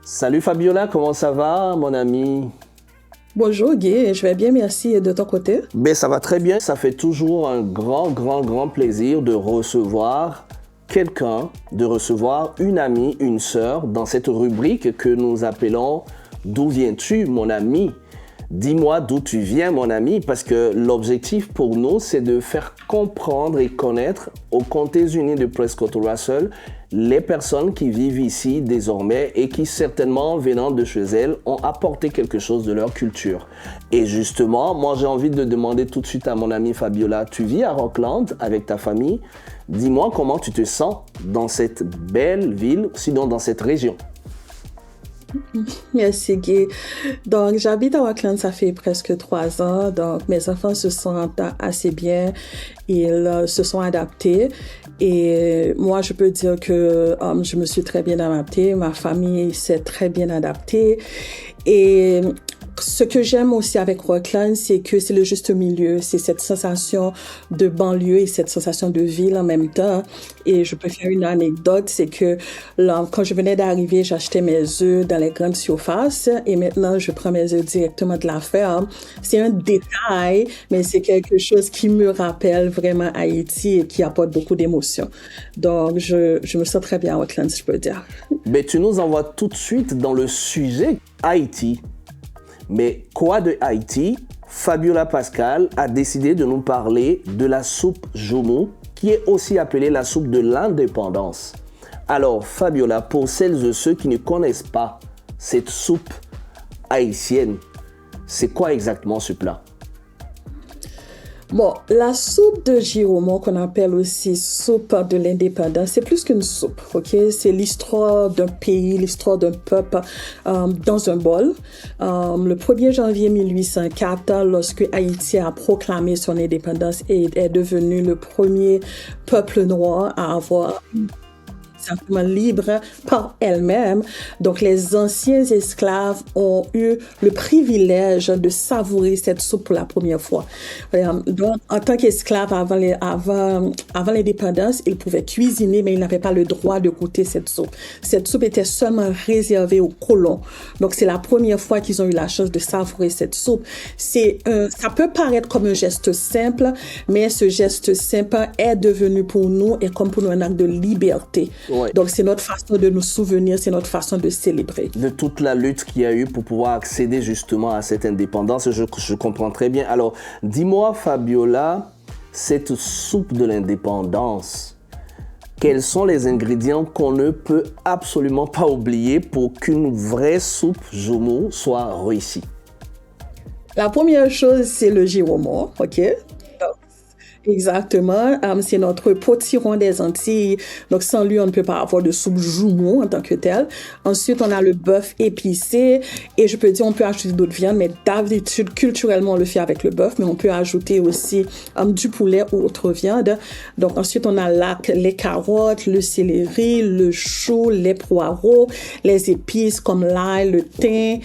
Salut Fabiola, comment ça va, mon ami? Bonjour Guy, je vais bien, merci. Et de ton côté? Ben, ça va très bien. Ça fait toujours un grand plaisir de recevoir quelqu'un, de recevoir une amie, une sœur dans cette rubrique que nous appelons D'où viens-tu, mon ami? Dis-moi d'où tu viens, mon ami, parce que l'objectif pour nous, c'est de faire comprendre et connaître aux Comtés-Unis de Prescott Russell les personnes qui vivent ici désormais et qui certainement, venant de chez elles, ont apporté quelque chose de leur culture. Et justement, moi j'ai envie de demander tout de suite à mon amie Fabiola, tu vis à Rockland avec ta famille, dis-moi comment tu te sens dans cette belle ville, sinon dans cette région. Merci Guy. Donc, j'habite à Auckland, ça fait presque 3 ans. Donc, mes enfants se sentent assez bien. Ils se sont adaptés. Et moi, je peux dire que je me suis très bien adaptée. Ma famille s'est très bien adaptée. Et ce que j'aime aussi avec Rockland, c'est que c'est le juste milieu. C'est cette sensation de banlieue et cette sensation de ville en même temps. Et je peux faire une anecdote, c'est que là, quand je venais d'arriver, j'achetais mes œufs dans les grandes surfaces et maintenant, je prends mes œufs directement de la ferme. C'est un détail, mais c'est quelque chose qui me rappelle vraiment Haïti et qui apporte beaucoup d'émotions. Donc, je me sens très bien à Rockland, si je peux dire. Mais tu nous envoies tout de suite dans le sujet Haïti. Mais quoi de Haïti? Fabiola Pascal a décidé de nous parler de la soupe Joumou, qui est aussi appelée la soupe de l'indépendance. Alors Fabiola, pour celles et ceux qui ne connaissent pas cette soupe haïtienne, c'est quoi exactement ce plat? Bon, la soupe de Giromo, qu'on appelle aussi soupe de l'indépendance, c'est plus qu'une soupe, ok? C'est l'histoire d'un pays, l'histoire d'un peuple dans un bol. Le 1er janvier 1804, lorsque Haïti a proclamé son indépendance et est devenu le premier peuple noir à avoir simplement libre par elle-même. Donc, les anciens esclaves ont eu le privilège de savourer cette soupe pour la première fois. Donc, en tant qu'esclaves avant l'indépendance, ils pouvaient cuisiner, mais ils n'avaient pas le droit de goûter cette soupe. Cette soupe était seulement réservée aux colons. Donc, c'est la première fois qu'ils ont eu la chance de savourer cette soupe. Ça peut paraître comme un geste simple, mais ce geste simple est devenu pour nous et comme pour nous un acte de liberté. Ouais. Donc, c'est notre façon de nous souvenir, c'est notre façon de célébrer. De toute la lutte qu'il y a eu pour pouvoir accéder justement à cette indépendance, je comprends très bien. Alors, dis-moi, Fabiola, cette soupe de l'indépendance, quels sont les ingrédients qu'on ne peut absolument pas oublier pour qu'une vraie soupe Joumou soit réussie? La première chose, c'est le giromo, OK? Exactement. C'est notre potiron des Antilles. Donc, sans lui, on ne peut pas avoir de soupe Joumou en tant que tel. Ensuite, on a le bœuf épicé. Et je peux dire, on peut ajouter d'autres viandes, mais d'habitude, culturellement, on le fait avec le bœuf, mais on peut ajouter aussi du poulet ou autre viande. Donc, ensuite, on a les carottes, le céleri, le chou, les poireaux, les épices comme l'ail, le thym.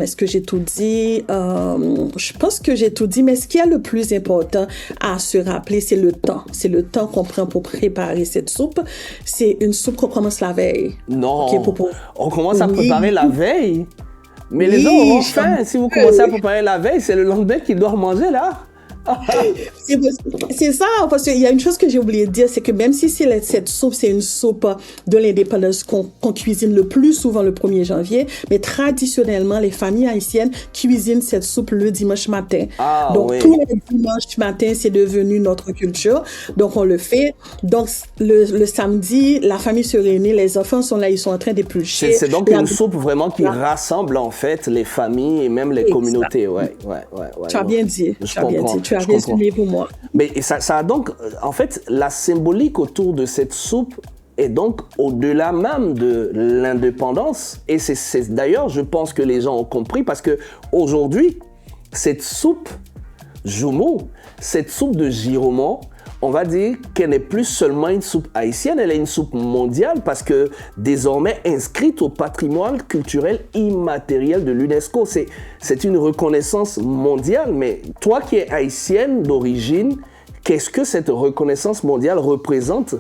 Est-ce que j'ai tout dit? Je pense que j'ai tout dit, mais ce qui est le plus important à se rappeler, c'est le temps. C'est le temps qu'on prend pour préparer cette soupe. C'est une soupe qu'on commence la veille. Non, Okay, on commence à préparer la veille. Mais les Oui, gens auront faim. Si vous commencez à préparer la veille, c'est le lendemain qu'ils doivent manger là. C'est ça, parce qu'il y a une chose que j'ai oublié de dire, c'est que même si cette soupe, c'est une soupe de l'indépendance qu'on cuisine le plus souvent le 1er janvier, mais traditionnellement, les familles haïtiennes cuisinent cette soupe le dimanche matin. Donc, oui. tous les dimanches matin, c'est devenu notre culture. Donc, on le fait. Donc, le samedi, la famille se réunit, les enfants sont là, ils sont en train d'éplucher. C'est donc une soupe vraiment qui rassemble en fait les familles et même les communautés. Ouais. Tu as bien dit. Je comprends. Tu as résumé pour moi. Mais ça a donc, en fait, la symbolique autour de cette soupe est donc au-delà même de l'indépendance. Et c'est d'ailleurs, je pense que les gens ont compris parce que aujourd'hui, cette soupe Joumou, cette soupe de Giromo, on va dire qu'elle n'est plus seulement une soupe haïtienne, elle est une soupe mondiale parce que désormais inscrite au patrimoine culturel immatériel de l'UNESCO. C'est une reconnaissance mondiale, mais toi qui es haïtienne d'origine, qu'est-ce que cette reconnaissance mondiale représente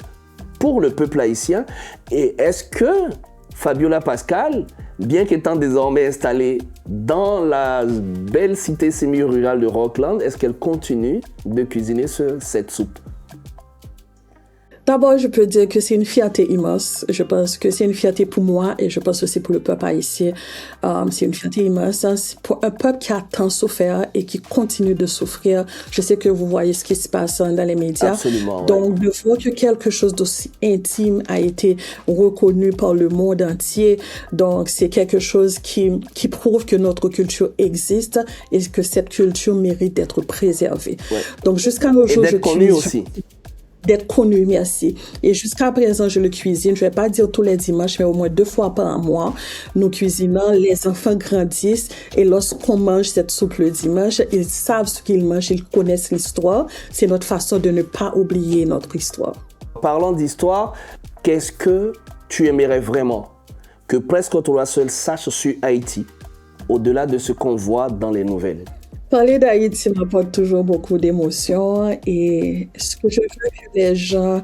pour le peuple haïtien? Et est-ce que Fabiola Pascal bien qu'étant désormais installée dans la belle cité semi-rurale de Rockland, est-ce qu'elle continue de cuisiner cette soupe? D'abord, je peux dire que c'est une fierté immense. Je pense que c'est une fierté pour moi et je pense aussi pour le peuple haïtien. C'est une fierté immense. C'est pour un peuple qui a tant souffert et qui continue de souffrir. Je sais que vous voyez ce qui se passe dans les médias. Absolument. Donc, de voir que quelque chose d'aussi intime a été reconnu par le monde entier. Donc, c'est quelque chose qui prouve que notre culture existe et que cette culture mérite d'être préservée. Ouais. Donc, jusqu'à nos jours, et d'être connue aussi. D'être connu, merci. Et jusqu'à présent, je le cuisine. Je vais pas dire tous les dimanches, mais au moins 2 fois par mois. Nous cuisinons, les enfants grandissent et lorsqu'on mange cette soupe le dimanche, ils savent ce qu'ils mangent, ils connaissent l'histoire. C'est notre façon de ne pas oublier notre histoire. Parlant d'histoire, qu'est-ce que tu aimerais vraiment que Presque Autrement Seul sache sur Haïti, au-delà de ce qu'on voit dans les nouvelles? Parler d'Haïti m'apporte toujours beaucoup d'émotions et ce que je veux que les gens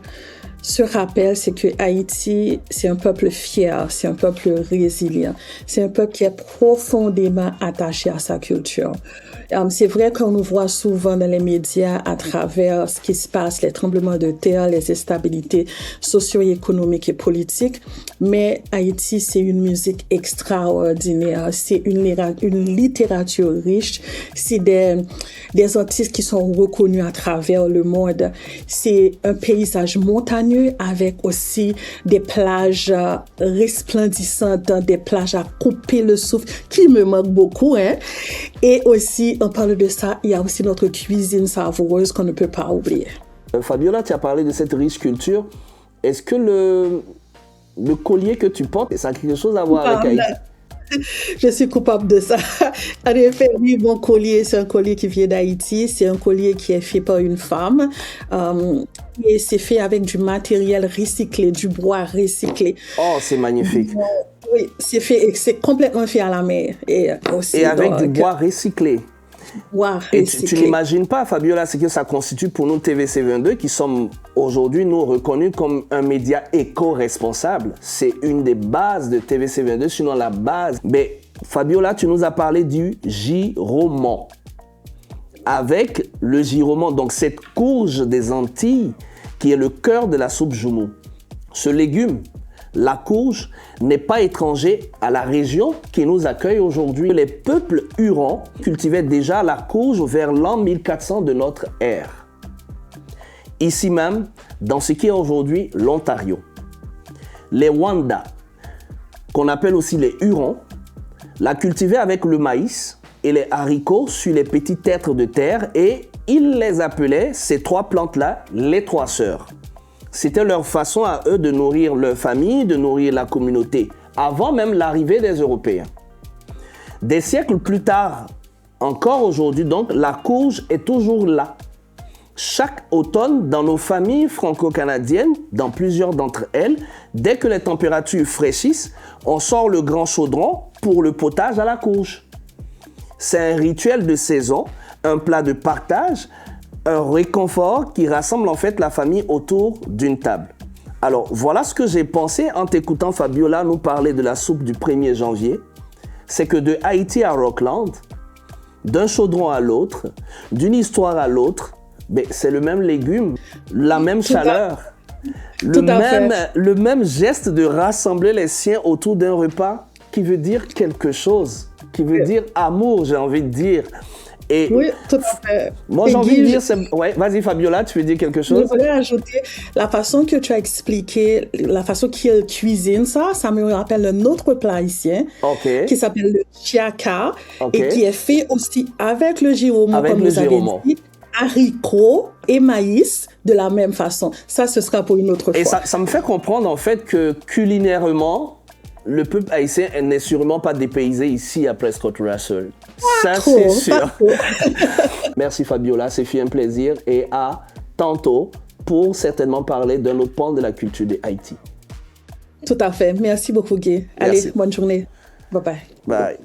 se rappellent, c'est que Haïti, c'est un peuple fier, c'est un peuple résilient, c'est un peuple qui est profondément attaché à sa culture. C'est vrai qu'on nous voit souvent dans les médias à travers ce qui se passe, les tremblements de terre, les instabilités socio-économiques et politiques, mais Haïti, c'est une musique extraordinaire, c'est une littérature riche, c'est des artistes qui sont reconnus à travers le monde, c'est un paysage montagneux avec aussi des plages resplendissantes, des plages à couper le souffle qui me manquent beaucoup, hein. Et aussi, on parle de ça, il y a aussi notre cuisine savoureuse qu'on ne peut pas oublier. Fabiola, tu as parlé de cette riche culture. Est-ce que le collier que tu portes, ça a quelque chose à voir avec Haïti? Je suis coupable de ça. En effet, oui, mon collier, c'est un collier qui vient d'Haïti. C'est un collier qui est fait par une femme. Et c'est fait avec du matériel recyclé, du bois recyclé. Oh, c'est magnifique. Oui, c'est complètement fait à la main. Et avec du bois recyclé. Et tu n'imagines pas, Fabiola, ce que ça constitue pour nous TVC22 qui sommes aujourd'hui, nous, reconnus comme un média éco-responsable. C'est une des bases de TVC22, sinon la base. Mais Fabiola, tu nous as parlé du giroman. Avec le giroman, donc cette courge des Antilles qui est le cœur de la soupe joumou. Ce légume, la courge, n'est pas étranger à la région qui nous accueille aujourd'hui. Les peuples hurons cultivaient déjà la courge vers l'an 1400 de notre ère. Ici même, dans ce qui est aujourd'hui l'Ontario. Les Wanda, qu'on appelle aussi les hurons, la cultivaient avec le maïs et les haricots sur les petits tertres de terre et ils les appelaient, ces 3 plantes-là, les 3 sœurs. C'était leur façon à eux de nourrir leur famille, de nourrir la communauté, avant même l'arrivée des Européens. Des siècles plus tard, encore aujourd'hui donc, la courge est toujours là. Chaque automne, dans nos familles franco-canadiennes, dans plusieurs d'entre elles, dès que les températures fraîchissent, on sort le grand chaudron pour le potage à la courge. C'est un rituel de saison, un plat de partage, un réconfort qui rassemble en fait la famille autour d'une table. Alors, voilà ce que j'ai pensé en t'écoutant Fabiola nous parler de la soupe du 1er janvier. C'est que de Haïti à Rockland, d'un chaudron à l'autre, d'une histoire à l'autre, c'est le même légume, la même chaleur, le même geste de rassembler les siens autour d'un repas qui veut dire quelque chose, qui veut dire amour, j'ai envie de dire. Et oui, tout à fait. Moi, j'ai envie de dire... Ouais, vas-y, Fabiola, tu veux dire quelque chose? Je voudrais ajouter la façon que tu as expliqué, la façon qu'ils cuisinent ça me rappelle un autre plat haïtien qui s'appelle le chiaka et qui est fait aussi avec le giromo, comme vous avez dit, haricots et maïs de la même façon. Ça, ce sera pour une autre fois. Et ça me fait comprendre, en fait, que culinairement, le peuple haïtien n'est sûrement pas dépaysé ici à Presque Autrement Seul. Ça, c'est sûr. Merci Fabiola, c'est un plaisir et à tantôt pour certainement parler d'un autre pan de la culture de Haïti. Tout à fait. Merci beaucoup, Guy. Merci. Allez, bonne journée. Bye-bye. Bye.